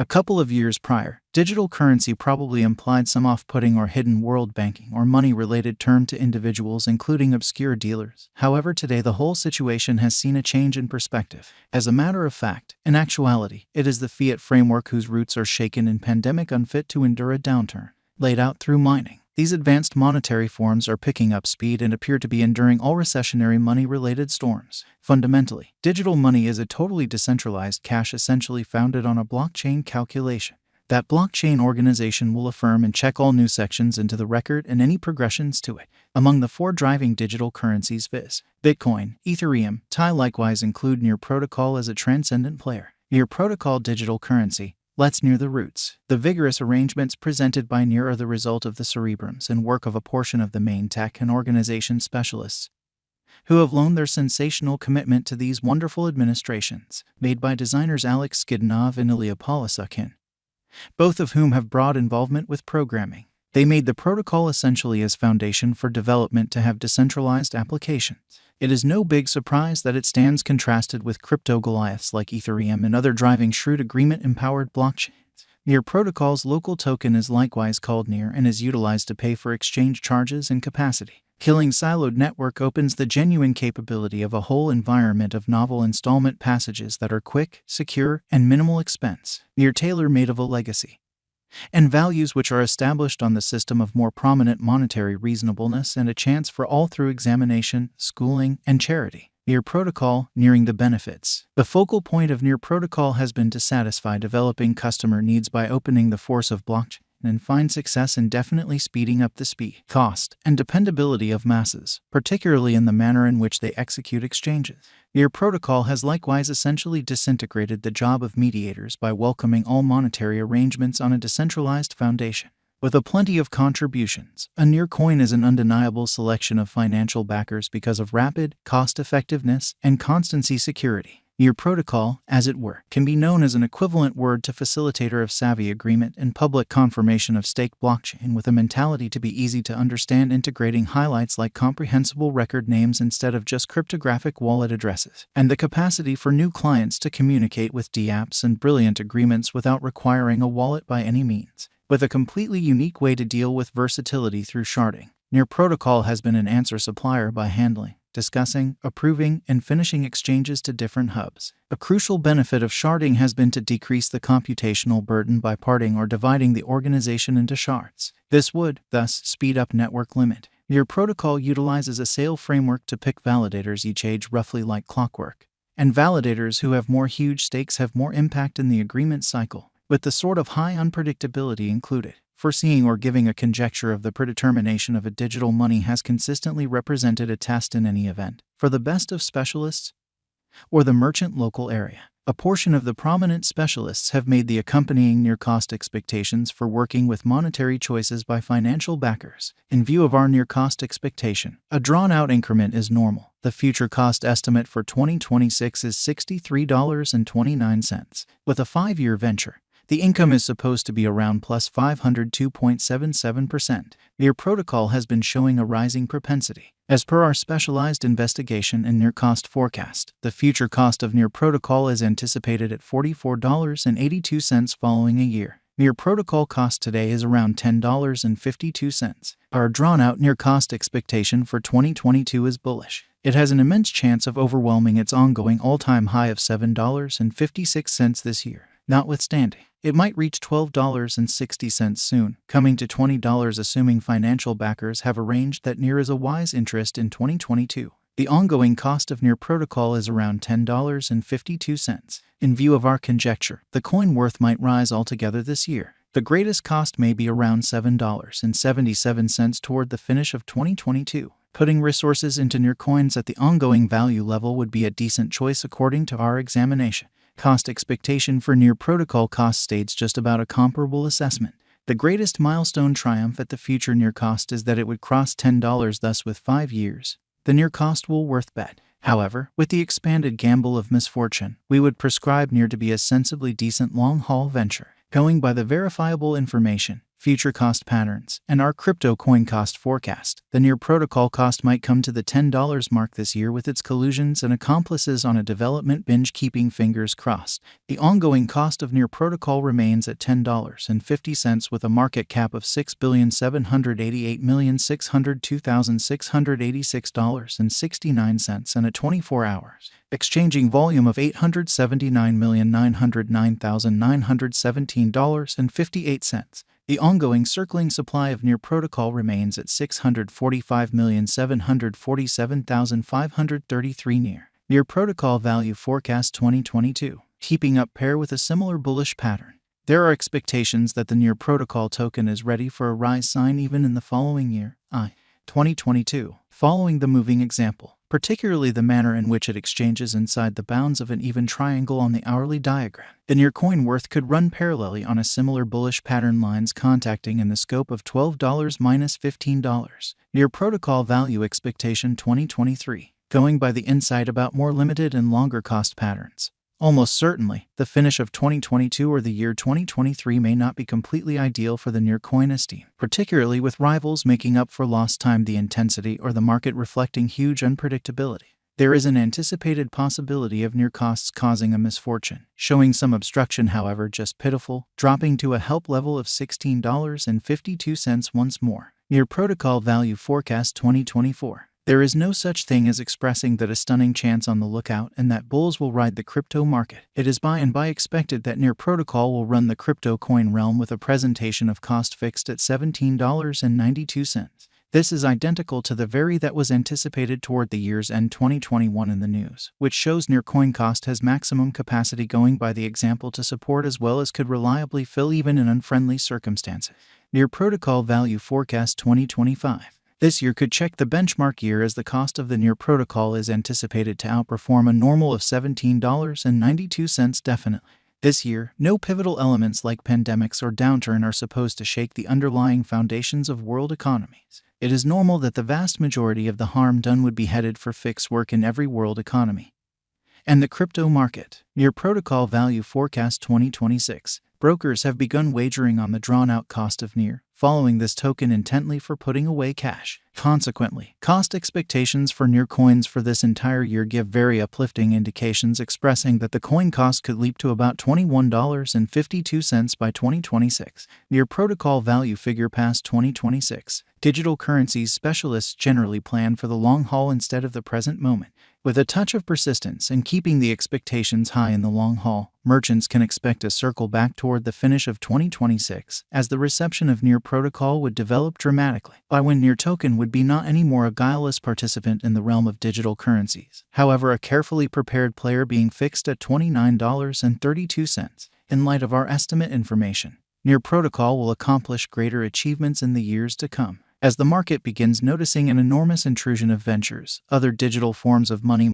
A couple of years prior, digital currency probably implied some off-putting or hidden world banking or money-related term to individuals, including obscure dealers. However, today the whole situation has seen a change in perspective. As a matter of fact, in actuality, it is the fiat framework whose roots are shaken in pandemic unfit to endure a downturn, laid out through mining. These advanced monetary forms are picking up speed and appear to be enduring all recessionary money-related storms. Fundamentally, digital money is a totally decentralized cash essentially founded on a blockchain calculation. That blockchain organization will affirm and check all new sections into the record and any progressions to it. Among the four driving digital currencies, viz. Bitcoin, Ethereum, TI likewise include Near Protocol as a transcendent player. Near Protocol digital currency. Let's Near the roots. The vigorous arrangements presented by Near are the result of the cerebrums and work of a portion of the main tech and organization specialists who have loaned their sensational commitment to these wonderful administrations, made by designers Alex Skidnov and Ilya Polisukhin, both of whom have broad involvement with programming. They made the protocol essentially as foundation for development to have decentralized applications. It is no big surprise that it stands contrasted with crypto Goliaths like Ethereum and other driving shrewd agreement-empowered blockchains. Near Protocol's local token is likewise called Near and is utilized to pay for exchange charges and capacity. Killing siloed network opens the genuine capability of a whole environment of novel installment passages that are quick, secure, and minimal expense. Near tailor-made of a legacy and values which are established on the system of more prominent monetary reasonableness and a chance for all through examination, schooling, and charity. Near Protocol, nearing the benefits. The focal point of Near Protocol has been to satisfy developing customer needs by opening the force of blockchain and find success in definitely speeding up the speed, cost, and dependability of masses, particularly in the manner in which they execute exchanges. Near Protocol has likewise essentially disintegrated the job of mediators by welcoming all monetary arrangements on a decentralized foundation. With a plenty of contributions, a Near coin is an undeniable selection of financial backers because of rapid, cost-effectiveness, and constancy security. Near Protocol, as it were, can be known as an equivalent word to facilitator of savvy agreement and public confirmation of stake blockchain with a mentality to be easy to understand, integrating highlights like comprehensible record names instead of just cryptographic wallet addresses, and the capacity for new clients to communicate with dapps and brilliant agreements without requiring a wallet by any means. With a completely unique way to deal with versatility through sharding, Near Protocol has been an answer supplier by handling, discussing, approving, and finishing exchanges to different hubs. A crucial benefit of sharding has been to decrease the computational burden by parting or dividing the organization into shards. This would, thus, speed up network limit. Near Protocol utilizes a sale framework to pick validators each age roughly like clockwork, and validators who have more huge stakes have more impact in the agreement cycle, with the sort of high unpredictability included. Foreseeing or giving a conjecture of the predetermination of a digital money has consistently represented a test in any event, for the best of specialists or the merchant local area. A portion of the prominent specialists have made the accompanying near cost expectations for working with monetary choices by financial backers. In view of our near cost expectation, a drawn-out increment is normal. The future cost estimate for 2026 is $63.29. With a 5-year venture, the income is supposed to be around plus 502.77%. Near Protocol has been showing a rising propensity. As per our specialized investigation and near cost forecast, the future cost of Near Protocol is anticipated at $44.82 following a year. Near Protocol cost today is around $10.52. Our drawn-out near cost expectation for 2022 is bullish. It has an immense chance of overwhelming its ongoing all-time high of $7.56 this year. Notwithstanding, it might reach $12.60 soon, coming to $20 assuming financial backers have arranged that Near is a wise interest in 2022. The ongoing cost of Near Protocol is around $10.52. In view of our conjecture, the coin worth might rise altogether this year. The greatest cost may be around $7.77 toward the finish of 2022. Putting resources into Near coins at the ongoing value level would be a decent choice according to our examination. Cost expectation for Near Protocol cost states just about a comparable assessment. The greatest milestone triumph at the future near cost is that it would cross $10, thus with 5 years. The near cost will worth bet. However, with the expanded gamble of misfortune, we would prescribe Near to be a sensibly decent long-haul venture. Going by the verifiable information, future cost patterns, and our crypto coin cost forecast. The Near protocol cost might come to the $10 mark this year with its collusions and accomplices on a development binge, keeping fingers crossed. The ongoing cost of Near protocol remains at $10.50 with a market cap of $6,788,602,686.69 and a 24 hours exchanging volume of $879,909,917.58. The ongoing circling supply of Near protocol remains at 645,747,533 Near protocol value forecast 2022, keeping up pair with a similar bullish pattern. There are expectations that the Near protocol token is ready for a rise sign even in the following year, 2022, following the moving example, particularly the manner in which it exchanges inside the bounds of an even triangle on the hourly diagram. The Near coin worth could run parallelly on a similar bullish pattern, lines contacting in the scope of $12 minus $15. Near protocol value expectation 2023, going by the insight about more limited and longer cost patterns. Almost certainly, the finish of 2022 or the year 2023 may not be completely ideal for the Near coin esteem, particularly with rivals making up for lost time, the intensity, or the market reflecting huge unpredictability. There is an anticipated possibility of Near costs causing a misfortune, showing some obstruction, however just pitiful, dropping to a help level of $16.52 once more. Near protocol value forecast 2024. There is no such thing as expressing that a stunning chance on the lookout and that bulls will ride the crypto market. It is by and by expected that Near protocol will run the crypto coin realm with a presentation of cost fixed at $17.92. This is identical to the very that was anticipated toward the year's end 2021 in the news, which shows Near coin cost has maximum capacity, going by the example to support as well as could reliably fill even in unfriendly circumstances. Near protocol value forecast 2025. This year could check the benchmark year as the cost of the Near protocol is anticipated to outperform a normal of $17.92 definitely. This year, no pivotal elements like pandemics or downturn are supposed to shake the underlying foundations of world economies. It is normal that the vast majority of the harm done would be headed for fixed work in every world economy. And the crypto market. Near protocol value forecast 2026. Brokers have begun wagering on the drawn-out cost of Near, following this token intently for putting away cash. Consequently, cost expectations for Near coins for this entire year give very uplifting indications, expressing that the coin cost could leap to about $21.52 by 2026. Near protocol value figure past 2026. Digital currencies specialists generally plan for the long haul instead of the present moment. With a touch of persistence and keeping the expectations high in the long haul, merchants can expect a circle back toward the finish of 2026, as the reception of Near protocol would develop dramatically, by when Near token would be not anymore a guileless participant in the realm of digital currencies, however a carefully prepared player, being fixed at $29.32. In light of our estimate information, Near protocol will accomplish greater achievements in the years to come, as the market begins noticing an enormous intrusion of ventures, other digital forms of money